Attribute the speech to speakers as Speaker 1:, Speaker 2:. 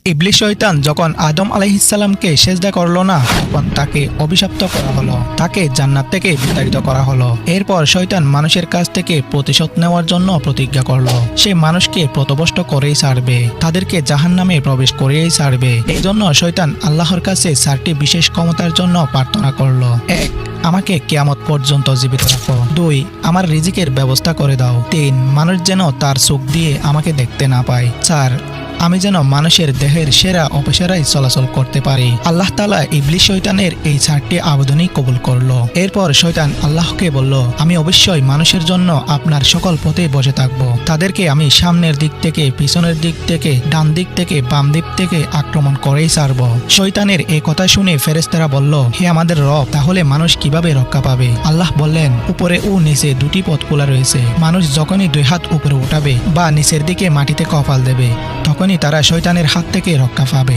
Speaker 1: ইবলিস শয়তান যখন আদম আলাইহিসসালামকে সেজদা করল না, তখন তাকে অভিশপ্ত করা হলো, তাকে জান্নাত থেকে বিতাড়িত করা হলো। এরপর শয়তান মানুষের কাছ থেকে প্রতিশোধ নেওয়ার জন্য প্রতিজ্ঞা করলো, সে মানুষকে পথভ্রষ্ট করেই ছাড়বে, তাদেরকে জাহান্নামে প্রবেশ করেই ছাড়বে। এই জন্য শয়তান আল্লাহর কাছে 4টি বিশেষ ক্ষমতার জন্য প্রার্থনা করলো। 1, আমাকে কিয়ামত পর্যন্ত জীবিত রাখো। 2, আমার রিজিকের ব্যবস্থা করে দাও। 3, মানুষ যেন তার চোখ দিয়ে আমাকে দেখতে না পায়। 4, আমি যেন মানুষের দেহের সেরা অপসেরাই চলাচল করতে পারি। আল্লাহ তাআলা ইবলিস শয়তানের এই 4টি আবেদনই কবুল করলো। এরপর শয়তান আল্লাহকে বলল, আমি অবশ্যই মানুষের জন্য আপনার সকল পথে বসে থাকব, তাদেরকে আমি সামনের দিক থেকে, পিছনের দিক থেকে, ডান দিক থেকে, বাম দিক থেকে আক্রমণ করেই ছাড়ব। শয়তানের এই কথা শুনে ফেরেশতারা বলল, হে আমাদের রব, তাহলে মানুষ কিভাবে রক্ষা পাবে? আল্লাহ বললেন, উপরে ও নিচে 2টি পথ খোলা রয়েছে। মানুষ যখনই 2 হাত উপরে উঠাবে বা নিচের দিকে মাটিতে কপাল দেবে, তখনই তারা শয়তানের হাত থেকে রক্ষা পাবে।